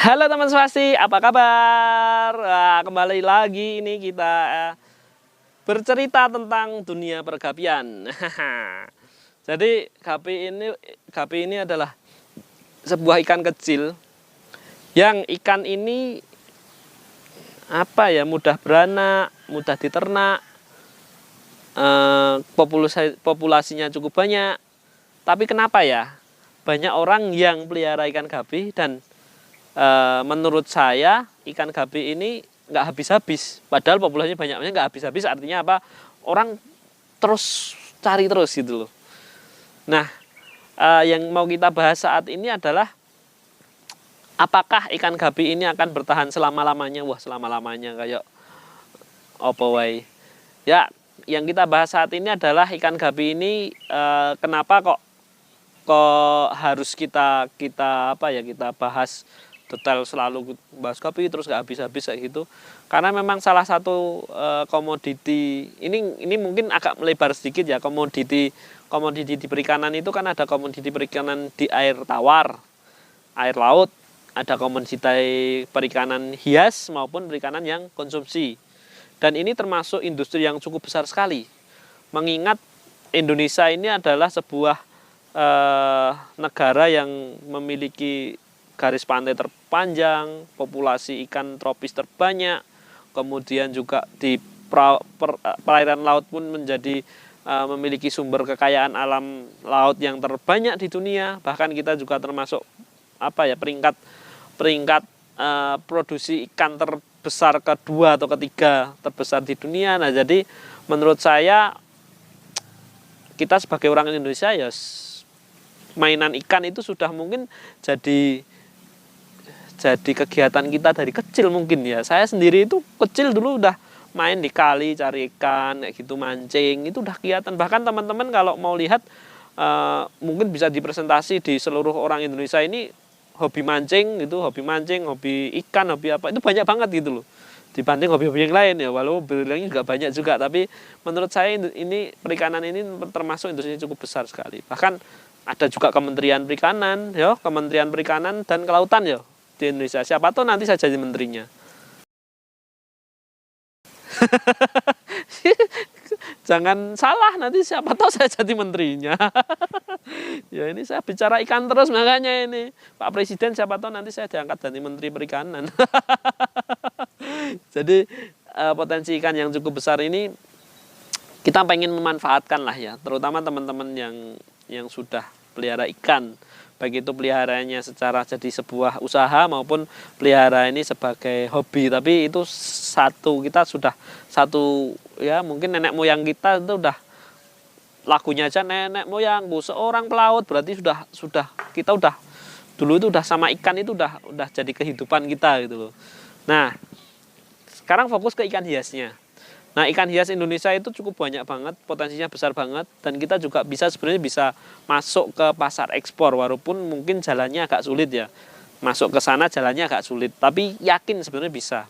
Halo teman Swasti, apa kabar? Kembali lagi ini kita bercerita tentang dunia pergapian. Jadi gapi ini adalah sebuah ikan kecil yang ikan ini mudah beranak, mudah diternak, populasinya cukup banyak. Tapi kenapa ya banyak orang yang pelihara ikan gapi dan menurut saya ikan gapi ini nggak habis-habis, padahal populasinya banyaknya nggak habis-habis. Artinya apa? Orang terus cari terus gitu loh. Nah, yang mau kita bahas saat ini adalah apakah ikan gapi ini akan bertahan selama-lamanya? Wah, selama-lamanya kayak apa wae. Ya, yang kita bahas saat ini adalah ikan gapi ini kenapa kok harus kita bahas detail, selalu bahas gapi terus nggak habis-habis kayak gitu, karena memang salah satu komoditi ini mungkin agak melebar sedikit ya. Komoditi di perikanan itu kan ada komoditi perikanan di air tawar, air laut, ada komoditi perikanan hias maupun perikanan yang konsumsi, dan ini termasuk industri yang cukup besar sekali, mengingat Indonesia ini adalah sebuah negara yang memiliki garis pantai terpanjang, populasi ikan tropis terbanyak, kemudian juga di perairan laut pun menjadi memiliki sumber kekayaan alam laut yang terbanyak di dunia. Bahkan kita juga termasuk peringkat produksi ikan terbesar kedua atau ketiga terbesar di dunia. Nah, jadi menurut saya kita sebagai orang Indonesia ya, mainan ikan itu sudah mungkin jadi kegiatan kita dari kecil mungkin ya. Saya sendiri itu kecil dulu udah main di kali cari ikan kayak gitu, mancing, itu udah kelihatan. Bahkan teman-teman kalau mau lihat mungkin bisa dipresentasi di seluruh orang Indonesia ini hobi mancing gitu, hobi ikan, hobi apa, itu banyak banget gitu loh, dibanding hobi-hobi yang lain ya. Walaupun bilangnya juga banyak juga, tapi menurut saya ini perikanan ini termasuk industri cukup besar sekali. Bahkan ada juga Kementerian Perikanan ya, Kementerian Perikanan dan Kelautan ya di Indonesia. Siapa tahu nanti saya jadi menterinya. Jangan salah, nanti siapa tahu saya jadi menterinya. Ya, ini saya bicara ikan terus, makanya ini Pak Presiden siapa tahu nanti saya diangkat jadi Menteri Perikanan. Jadi potensi ikan yang cukup besar ini kita pengen memanfaatkan lah ya, terutama teman-teman yang sudah pelihara ikan, baik itu peliharanya secara jadi sebuah usaha maupun pelihara ini sebagai hobi. Tapi itu kita sudah satu ya, mungkin nenek moyang kita itu udah lagunya aja nenek moyangku seorang pelaut, berarti kita udah dulu itu udah sama ikan itu udah jadi kehidupan kita gitu loh. Nah, sekarang fokus ke ikan hiasnya. Nah, ikan hias Indonesia itu cukup banyak banget, potensinya besar banget, dan kita juga sebenarnya bisa masuk ke pasar ekspor, walaupun mungkin jalannya agak sulit ya. Masuk ke sana jalannya agak sulit, tapi yakin sebenarnya bisa.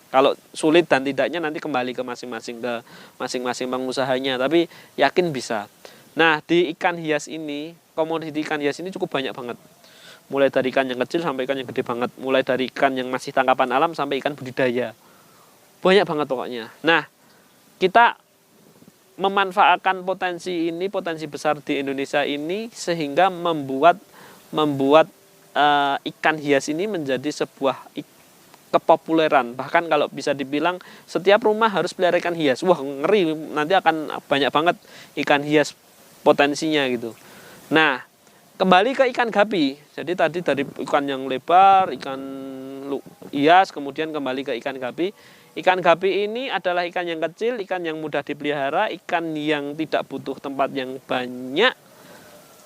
Kalau sulit dan tidaknya nanti kembali ke masing-masing pengusahanya, tapi yakin bisa. Nah, di ikan hias ini, komoditi ikan hias ini cukup banyak banget. Mulai dari ikan yang kecil sampai ikan yang gede banget, mulai dari ikan yang masih tangkapan alam sampai ikan budidaya. Banyak banget pokoknya. Nah, kita memanfaatkan potensi besar di Indonesia ini, sehingga membuat ikan hias ini menjadi sebuah kepopuleran. Bahkan kalau bisa dibilang setiap rumah harus pelihara ikan hias. Wah, ngeri, nanti akan banyak banget ikan hias potensinya gitu. Nah, kembali ke ikan gapi. Jadi tadi dari ikan yang lebar, ikan hias, kemudian kembali ke ikan gapi. Ikan gapi ini adalah ikan yang kecil, ikan yang mudah dipelihara, ikan yang tidak butuh tempat yang banyak.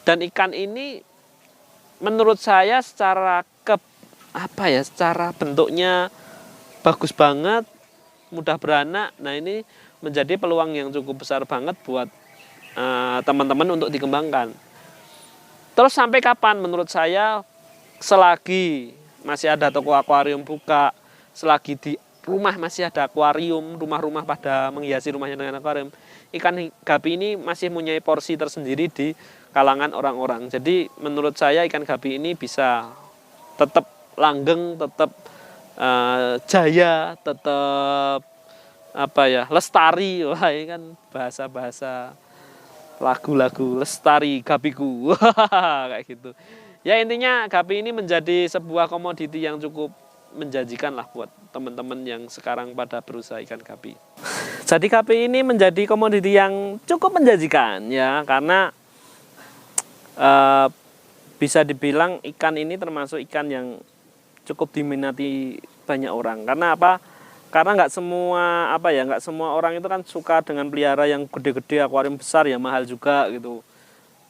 Dan ikan ini menurut saya secara bentuknya bagus banget, mudah beranak. Nah, ini menjadi peluang yang cukup besar banget buat teman-teman untuk dikembangkan. Terus sampai kapan? Menurut saya selagi masih ada toko akuarium buka, selagi di rumah masih ada akuarium, rumah-rumah pada menghiasi rumahnya dengan akuarium, ikan gapi ini masih mempunyai porsi tersendiri di kalangan orang-orang. Jadi menurut saya ikan gapi ini bisa tetap langgeng, tetap jaya, tetap lestari. Wah, ini kan bahasa-bahasa lagu-lagu lestari gapiku. Kayak gitu. Ya, intinya gapi ini menjadi sebuah komoditi yang cukup menjanjikan lah buat teman-teman yang sekarang pada berusaha ikan gapi. Jadi gapi ini menjadi komoditi yang cukup menjanjikan ya, karena bisa dibilang ikan ini termasuk ikan yang cukup diminati banyak orang. Karena apa? Karena nggak semua orang itu kan suka dengan pelihara yang gede-gede, akuarium besar ya, mahal juga gitu.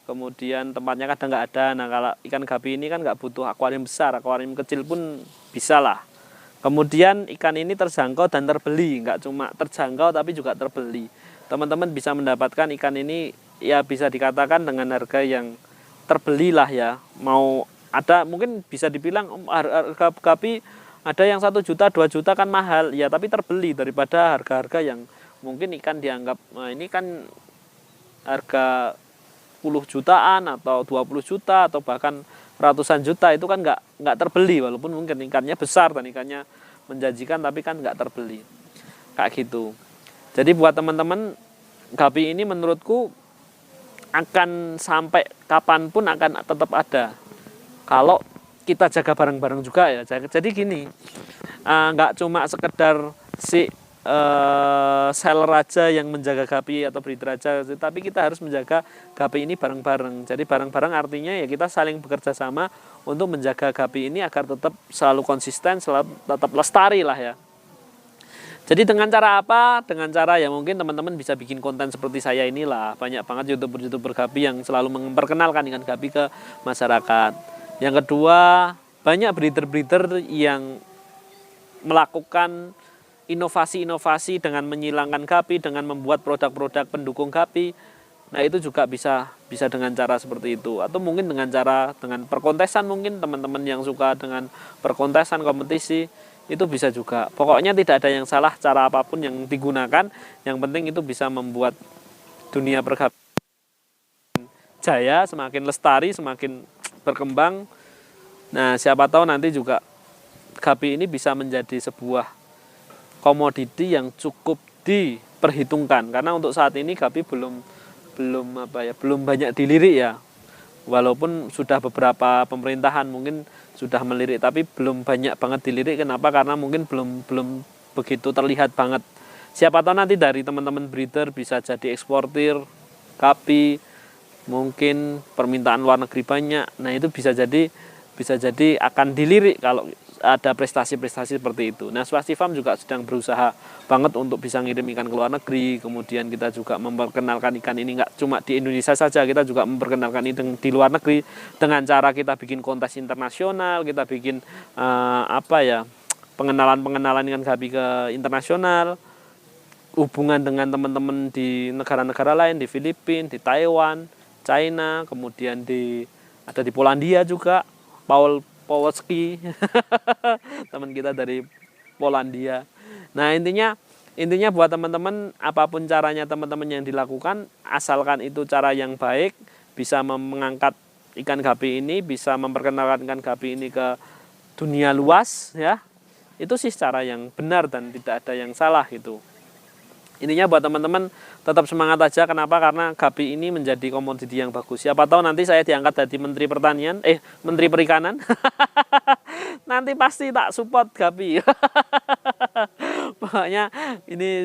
Kemudian tempatnya kadang nggak ada. Nah, kalau ikan gapi ini kan nggak butuh akuarium besar, akuarium kecil pun bisa lah. Kemudian ikan ini terjangkau dan terbeli, nggak cuma terjangkau tapi juga terbeli. Teman-teman bisa mendapatkan ikan ini ya bisa dikatakan dengan harga yang terbeli lah ya. Mau ada mungkin bisa dibilang harga gapi ada yang 1 juta 2 juta kan mahal ya, tapi terbeli daripada harga-harga yang mungkin ikan dianggap ini kan harga 10 jutaan atau 20 juta atau bahkan ratusan juta, itu kan nggak terbeli, walaupun mungkin ikannya besar dan ikannya menjanjikan tapi kan nggak terbeli kayak gitu. Jadi buat teman-teman, gapi ini menurutku akan sampai kapanpun akan tetap ada kalau kita jaga bareng-bareng juga ya. Jadi gini, nggak cuma sekedar si seller aja yang menjaga gapi atau breeder aja, tapi kita harus menjaga gapi ini bareng-bareng. Jadi bareng-bareng artinya ya kita saling bekerja sama untuk menjaga gapi ini agar tetap selalu konsisten, selalu tetap lestari lah ya. Jadi dengan cara apa? Dengan cara ya mungkin teman-teman bisa bikin konten seperti saya inilah. Banyak banget youtuber gapi yang selalu memperkenalkan ikan gapi ke masyarakat. Yang kedua, banyak breeder-breeder yang melakukan inovasi-inovasi dengan menyilangkan gapi, dengan membuat produk-produk pendukung gapi. Nah, itu juga bisa dengan cara seperti itu. Atau mungkin dengan perkontesan, mungkin teman-teman yang suka dengan perkontesan, kompetisi, itu bisa juga. Pokoknya tidak ada yang salah cara apapun yang digunakan. Yang penting itu bisa membuat dunia pergapian jaya, semakin lestari, semakin berkembang. Nah, siapa tahu nanti juga gapi ini bisa menjadi sebuah komoditi yang cukup diperhitungkan, karena untuk saat ini gapi belum banyak dilirik ya. Walaupun sudah beberapa pemerintahan mungkin sudah melirik, tapi belum banyak banget dilirik. Kenapa? Karena mungkin belum begitu terlihat banget. Siapa tahu nanti dari teman-teman breeder bisa jadi eksportir gapi, mungkin permintaan luar negeri banyak. Nah, itu bisa jadi akan dilirik kalau ada prestasi-prestasi seperti itu. Nah, Swasti Farm juga sedang berusaha banget untuk bisa ngirim ikan ke luar negeri. Kemudian kita juga memperkenalkan ikan ini nggak cuma di Indonesia saja, kita juga memperkenalkan ini di luar negeri dengan cara kita bikin kontes internasional, kita bikin pengenalan ikan gapi ke internasional, hubungan dengan teman-teman di negara-negara lain, di Filipina, di Taiwan, China, kemudian ada di Polandia juga, Paul Powolski teman kita dari Polandia. Nah, intinya buat teman-teman, apapun caranya teman-teman yang dilakukan, asalkan itu cara yang baik, bisa mengangkat ikan gapi ini, bisa memperkenalkan ikan gapi ini ke dunia luas ya. Itu sih cara yang benar dan tidak ada yang salah gitu. Intinya buat teman-teman tetap semangat aja. Kenapa? Karena gapi ini menjadi komoditi yang bagus. Siapa tahu nanti saya diangkat jadi Menteri Perikanan. Nanti pasti tak support gapi. Pokoknya ini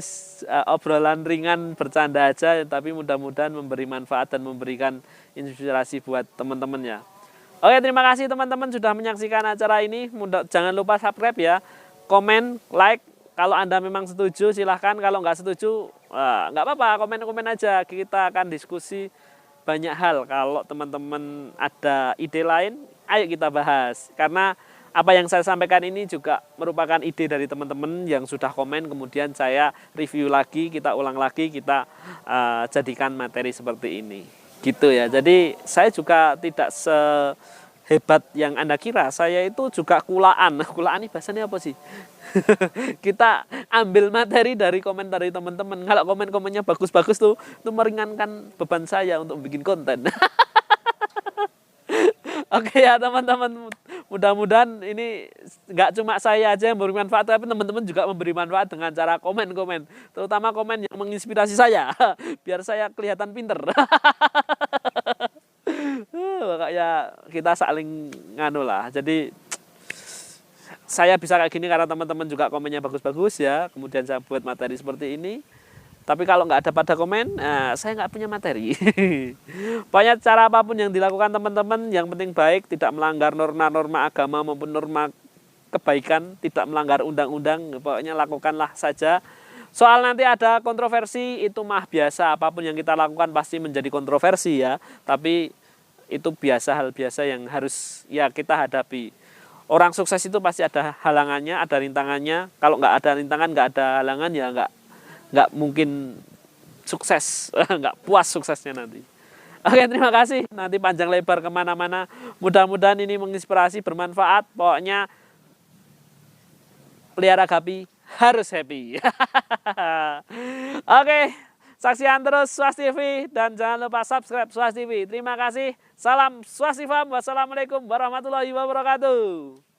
obrolan ringan, bercanda aja, tapi mudah-mudahan memberi manfaat dan memberikan inspirasi buat teman-teman ya. Oke, terima kasih teman-teman sudah menyaksikan acara ini. Jangan lupa subscribe ya, komen, like. Kalau Anda memang setuju silahkan, kalau nggak setuju nggak apa-apa, komen-komen aja. Kita akan diskusi banyak hal. Kalau teman-teman ada ide lain, ayo kita bahas. Karena apa yang saya sampaikan ini juga merupakan ide dari teman-teman yang sudah komen, kemudian saya review lagi, kita ulang lagi, kita jadikan materi seperti ini. Gitu ya. Jadi saya juga tidak sehebat yang Anda kira. Saya itu juga kulaan. Kulaan ini bahasanya apa sih? Kita ambil materi dari komen dari teman-teman. Kalau komen-komennya bagus-bagus tuh, itu meringankan beban saya untuk bikin konten. Oke ya teman-teman, Mudah-mudahan ini nggak cuma saya aja yang memberi manfaat, tapi teman-teman juga memberi manfaat dengan cara komen-komen. Terutama komen yang menginspirasi saya, biar saya kelihatan pinter. Kayak kita saling nganu lah. Jadi saya bisa kayak gini karena teman-teman juga komennya bagus-bagus ya. Kemudian saya buat materi seperti ini. Tapi kalau nggak ada pada komen, saya nggak punya materi. Pokoknya cara apapun yang dilakukan teman-teman, yang penting baik, tidak melanggar norma-norma agama maupun norma kebaikan, tidak melanggar undang-undang. Pokoknya lakukanlah saja. Soal nanti ada kontroversi, itu mah biasa. Apapun yang kita lakukan pasti menjadi kontroversi ya. Tapi itu biasa, hal biasa yang harus ya kita hadapi. Orang sukses itu pasti ada halangannya, ada rintangannya. Kalau nggak ada rintangan, nggak ada halangan ya nggak mungkin sukses, nggak puas suksesnya nanti. Oke, terima kasih. Nanti panjang lebar kemana-mana. Mudah-mudahan ini menginspirasi, bermanfaat. Pokoknya pelihara gapi harus happy. Oke, saksikan terus Swas TV dan jangan lupa subscribe Swas TV. Terima kasih. Salam Swastifam. Wassalamualaikum warahmatullahi wabarakatuh.